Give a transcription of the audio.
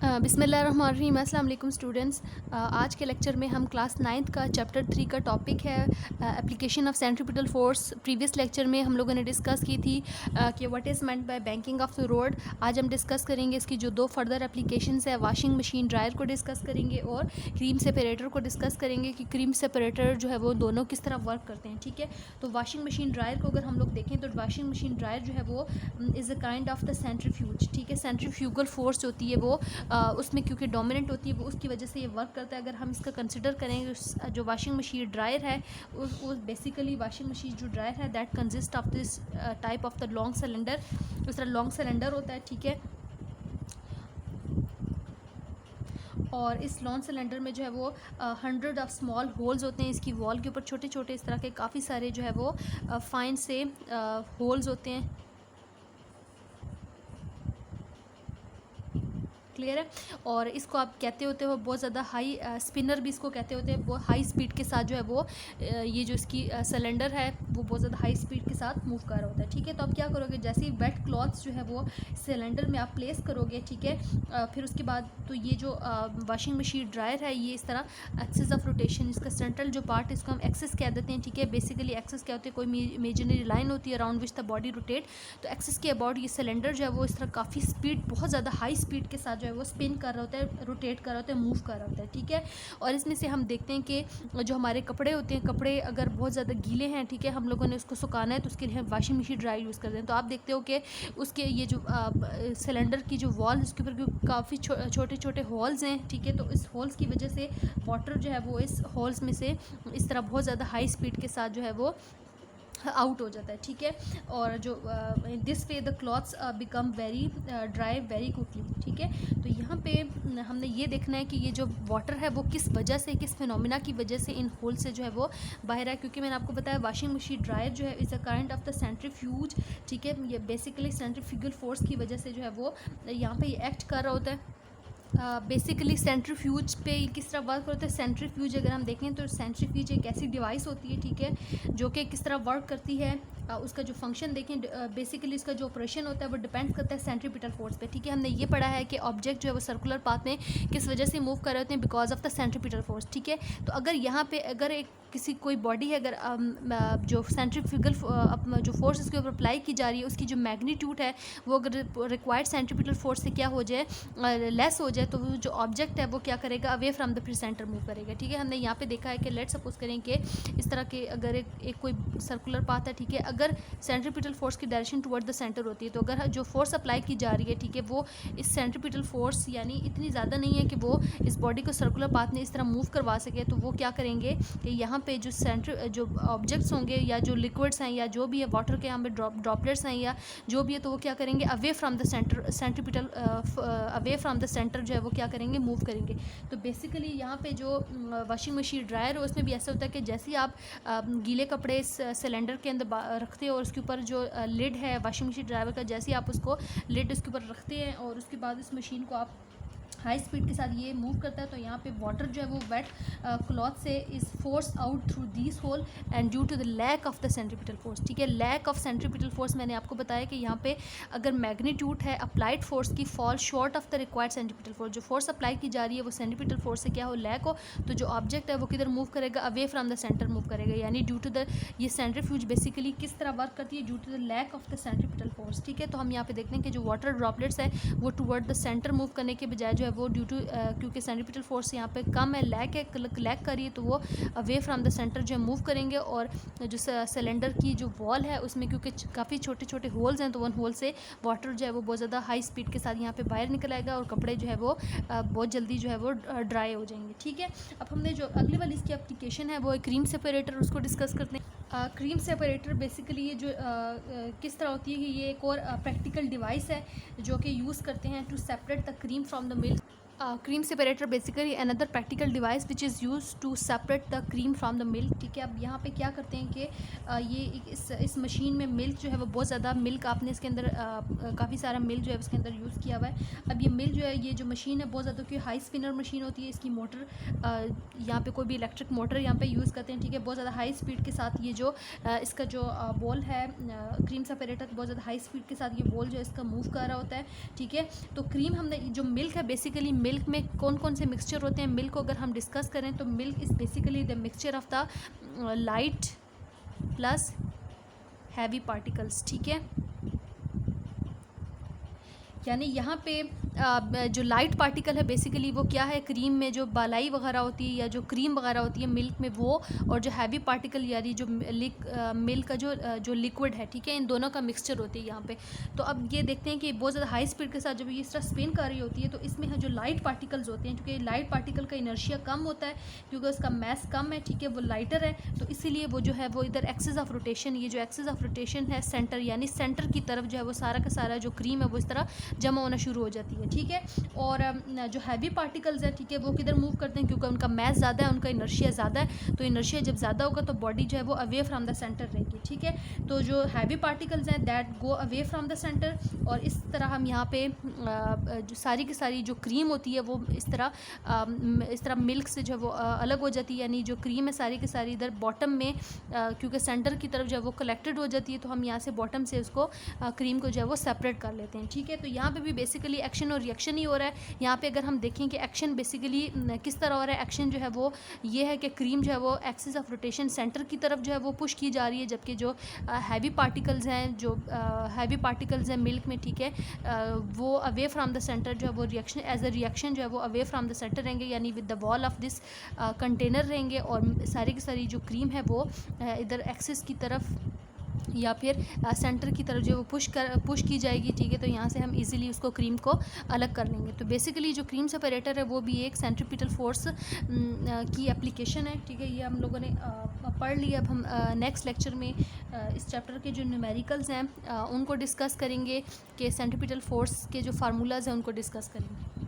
बिस्मिल्लाहिर्रहमानिर्रहीम। अस्सलाम वालेकुम स्टूडेंट्स। आज के लेक्चर में हम क्लास 9th का चैप्टर 3 का टॉपिक है application of centripetal force. Previous lecture में हम लोगों ने डिस्कस की थी कि what is meant by banking of the road. आज हम डिस्कस करेंगे इसकी जो दो फर्दर एप्लीकेशंस है, वॉशिंग मशीन ड्रायर को डिस्कस करेंगे और क्रीम सेपरेटर को डिस्कस करेंगे कि क्रीम सेपरेटर जो है वो दोनों किस तरह वर्क करते हैं। ठीक है, तो वॉशिंग मशीन ड्रायर को अगर हम लोग देखें तो वॉशिंग मशीन ड्रायर जो है वो is a kind of the centrifuge. ठीक है, सेंट्रीफ्यूगल फोर्स होती है वो उसमें क्योंकि डोमिनेंट होती है वो, उसकी वजह से ये वर्क करता है। अगर हम इसका कंसिडर करें जो वॉशिंग मशीन ड्रायर है उस बेसिकली वॉशिंग मशीन जो ड्रायर है that consist of this type of the long cylinder. उस तरह लॉन्ग सिलेंडर होता है। ठीक है, और इस लॉन्ग सिलेंडर में जो है वो 100 ऑफ स्मॉल होल्स होते हैं। इसकी वॉल के ऊपर छोटे छोटे इस तरह के काफ़ी सारे जो है वो फाइन से होल्स होते हैं। क्लियर है, और इसको आप कहते होते हो बहुत ज़्यादा हाई स्पिनर भी इसको कहते होते हैं। बहुत हाई स्पीड के साथ जो है वो ये जो इसकी सिलेंडर है वो बहुत ज़्यादा हाई स्पीड के साथ मूव कर रहा होता है। ठीक है, तो आप क्या करोगे, जैसे ही वेट क्लॉथ्स जो है वो सिलेंडर में आप प्लेस करोगे, ठीक है, फिर उसके बाद तो ये जो वॉशिंग मशीन ड्रायर है ये इस तरह एक्सिस ऑफ रोटेशन, इसका सेंट्रल जो पार्ट इसको हम एक्सिस कह देते हैं। ठीक है, बेसिकली एक्सिस क्या होती है, कोई इमेजिनरी लाइन होती है around which the body rotate. तो एक्सिस के अबाउट ये सिलेंडर जो है वो इस तरह काफ़ी स्पीड, बहुत ज़्यादा हाई स्पीड के साथ जो है वो स्पिन कर रहा होता है, रोटेट कर रहा होता है, मूव कर रहा होता है। ठीक है, और इसमें से हम देखते हैं कि जो हमारे कपड़े होते हैं, कपड़े अगर बहुत ज़्यादा गीले हैं, ठीक है, हम लोगों ने उसको सुखाना है तो उसके लिए हम वॉशिंग मशीन ड्रायर यूज़ करते हैं। तो आप देखते हो कि उसके ये जो सिलेंडर की जो वॉल उसके ऊपर काफ़ी छोटे छोटे होल्स हैं। ठीक है, तो इस होल्स की वजह से वाटर जो है वो इस होल्स में से इस तरह बहुत ज़्यादा हाई स्पीड के साथ जो है वो आउट हो जाता है। ठीक है, और जो this way the clothes become very dry very quickly. ठीक है, तो यहाँ पे हमने ये देखना है कि ये जो वाटर है वो किस वजह से, किस फिनोमिना की वजह से इन होल से जो है वो बाहर है। क्योंकि मैंने आपको बताया वॉशिंग मशीन ड्रायर जो है is a kind of the centrifuge. ठीक है, ये बेसिकली सेंट्रीफ्यूगल फोर्स की वजह से जो है वो यहाँ पे ये एक्ट कर रहा होता है। बेसिकली सेंट्रीफ्यूज पे किस तरह वर्क करता है। सेंट्रीफ्यूज अगर हम देखें तो सेंट्रीफ्यूज एक ऐसी डिवाइस होती है, ठीक है, जो कि किस तरह वर्क करती है। उसका जो फंक्शन देखें, बेसिकली इसका जो ऑपरेशन होता है वो डिपेंड करता है सेंट्रीपिटल फोर्स पे। ठीक है, हमने ये पढ़ा है कि ऑब्जेक्ट जो है वो सर्कुलर पाथ में किस वजह से मूव कर रहे होते हैं, because of the centripetal force. ठीक है, तो अगर यहाँ पे अगर एक किसी कोई बॉडी है, अगर जो सेंट्रीफ्यूगल जो फोर्स इसके ऊपर अप्लाई की जा रही है उसकी जो मैग्नीट्यूड है वो अगर रिक्वायर्ड सेंट्रीपिटल फोर्स से क्या हो जाए, लेस हो जाए, तो वो जो ऑब्जेक्ट है वो क्या करेगा, away from the centre move करेगा। ठीक है, हमने यहाँ पे देखा है कि लेट सपोज करें कि इस तरह के अगर एक कोई सर्कुलर पाथ है, ठीक है, अगर सेंट्रीपिटल फोर्स की डायरेक्शन टुवर्ड द सेंटर होती है, तो अगर जो फोर्स अप्लाई की जा रही है, ठीक है, वो इस सेंट्रीपिटल फोर्स यानी इतनी ज़्यादा नहीं है कि वो इस बॉडी को सर्कुलर पाथ में इस तरह मूव करवा सके, तो वो क्या करेंगे कि यहाँ पे जो ऑब्जेक्ट्स होंगे या जो लिक्विड्स हैं या जो भी है, वाटर के यहाँ पे ड्रॉपलेट्स हैं या जो भी है, तो वो क्या करेंगे, away from the centre, centripetal away from the centre जो है वो क्या करेंगे, मूव करेंगे। तो बेसिकली यहाँ पे जो वॉशिंग मशीन ड्रायर है उसमें भी ऐसा होता है कि जैसे ही आप गीले कपड़े इस सिलेंडर के अंदर रखते हो और उसके ऊपर जो लिड है वॉशिंग मशीन ड्रायर का, जैसे ही आप उसको लिड उसके ऊपर रखते हैं और उसके बाद इस मशीन को आप हाई स्पीड के साथ ये मूव करता है, तो यहाँ पे वाटर जो है वो वेट क्लॉथ से is force out through this hole and due to the lack of the centripetal force. ठीक है, लैक ऑफ सेंट्रीपिटल फोर्स मैंने आपको बताया कि यहाँ पे अगर मैग्नीट्यूड है अप्लाइड फोर्स की fall short of the required centripetal force, जो फोर्स अप्लाई की जा रही है वो सेंट्रीपिटल फोर्स से क्या हो, लैक हो, तो जो ऑब्जेक्ट है वो किधर मूव करेगा, away from the centre move करेगा। यानी ड्यू टू द ये सेंट्रीफ्यूज बेसिकली किस तरह वर्क करती है, due to the lack of the centripetal force. ठीक है, तो हम यहाँ पे देखते हैं कि जो वाटर ड्रॉपलेट्स है वो टुवर्ड द सेंटर मूव करने के बजाय जो है वो ड्यू टू क्योंकि सेंट्रीपिटल फोर्स यहाँ पे कम है, लैक है, लैक कर रही है, तो वो अवे फ्रॉम द सेंटर जो है मूव करेंगे। और जो सिलेंडर की जो वॉल है उसमें क्योंकि काफ़ी छोटे छोटे होल्स हैं, तो वन होल से वाटर जो है वो बहुत ज़्यादा हाई स्पीड के साथ यहाँ पे बाहर निकल आएगा और कपड़े जो है वो बहुत जल्दी जो है वो ड्राई हो जाएंगे। ठीक है, अब हमने जो अगली वाली इसकी एप्लीकेशन है वो एक क्रीम सेपरेटर, उसको डिस्कस करते हैं। क्रीम सेपरेटर बेसिकली ये जो किस तरह होती है कि ये एक और प्रैक्टिकल डिवाइस है जो कि यूज़ करते हैं to separate the cream from the milk. Cream separator basically another practical device which is use to separate the cream from the milk. ठीक है, अब यहाँ पे क्या करते हैं कि ये इस मशीन में मिल्क जो है वो बहुत ज़्यादा मिल्क आपने इसके अंदर काफ़ी सारा मिल्क जो है उसके अंदर यूज़ किया हुआ है। अब ये मिल्क जो है, ये जो मशीन है बहुत ज़्यादा, क्योंकि हाई स्पिनर मशीन होती है, इसकी मोटर यहाँ पे कोई भी इलेक्ट्रिक मोटर यहाँ पे यूज़ करते हैं। ठीक है, बहुत ज़्यादा हाई स्पीड के साथ ये जो इसका जो बॉल है क्रीम सेपरेटर, बहुत ज़्यादा हाई स्पीड के साथ ये बॉल जो है इसका मूव कर रहा होता है। ठीक है, तो क्रीम हमने जो मिल्क है, बेसिकली मिल्क में कौन कौन से मिक्सचर होते हैं, मिल्क को अगर हम डिस्कस करें तो milk is basically the mixture of the light plus heavy particles. ठीक है, यानी यहाँ पे जो लाइट पार्टिकल है बेसिकली वो क्या है, क्रीम में जो बालाई वगैरह होती है या जो क्रीम वगैरह होती है मिल्क में वो, और जो हैवी पार्टिकल यानी जो मिल्क का जो लिक्विड है, ठीक है, इन दोनों का मिक्सचर होती है यहाँ पे। तो अब ये देखते हैं कि बहुत ज़्यादा हाई स्पीड के साथ जब ये इस तरह स्पिन कर रही होती है तो इसमें जो लाइट पार्टिकल्स होते हैं, क्योंकि लाइट पार्टिकल का इनर्शिया कम होता है क्योंकि उसका मैस कम है, ठीक है, वो लाइटर है, तो इसीलिए वो जो है वो इधर एक्सिस ऑफ रोटेशन, ये जो एक्सिस ऑफ रोटेशन है सेंटर, यानी सेंटर की तरफ जो है वो सारा का सारा जो क्रीम है वो इस तरह जमा होना शुरू हो जाती है। ठीक है, और जो हैवी पार्टिकल्स हैं, ठीक है, वो किधर मूव करते हैं, क्योंकि उनका मैस ज़्यादा है, उनका इनर्शिया ज़्यादा है, तो इनर्शिया जब ज़्यादा होगा तो बॉडी जो है वो अवे फ्रॉम द सेंटर रहेगी। ठीक है, तो जो हैवी पार्टिकल्स हैं that go away from the centre, और इस तरह हम यहाँ पे जो सारी की सारी जो क्रीम होती है वो इस तरह मिल्क से जो है वो अलग हो जाती है, यानी जो क्रीम है सारी की सारी इधर बॉटम में क्योंकि सेंटर की तरफ जो है वो कलेक्टेड हो जाती है, तो हम यहाँ से बॉटम से उसको क्रीम को जो है वो सेपरेट कर लेते हैं। ठीक है, तो यहाँ पे भी बेसिकली एक्शन और रिएक्शन ही हो रहा है। यहाँ पे अगर हम देखें कि एक्शन बेसिकली किस तरह हो रहा है, एक्शन जो है वो ये है कि क्रीम जो है वो एक्सिस ऑफ रोटेशन सेंटर की तरफ जो है वो पुश की जा रही है, जबकि जो हैवी पार्टिकल्स हैं, जो हैवी पार्टिकल्स हैं मिल्क में, ठीक है, वो अवे फ्रॉम द सेंटर जो है वो रिएक्शन एज अ रिएक्शन जो है वो अवे फ्रॉम द सेंटर रहेंगे, यानी with the wall of this container रहेंगे, और सारी की सारी जो क्रीम है वो इधर एक्सिस की तरफ या फिर सेंटर की तरफ जो वो पुश की जाएगी। ठीक है, तो यहाँ से हम इजीली उसको क्रीम को अलग कर लेंगे। तो बेसिकली जो क्रीम सेपरेटर है वो भी एक सेंट्रीपिटल फोर्स की एप्लीकेशन है। ठीक है, ये हम लोगों ने पढ़ लिया। अब हम नेक्स्ट लेक्चर में इस चैप्टर के जो न्यूमेरिकल्स हैं उनको डिस्कस करेंगे, कि सेंट्रीपिटल फोर्स के जो फार्मूलाज हैं उनको डिस्कस करेंगे।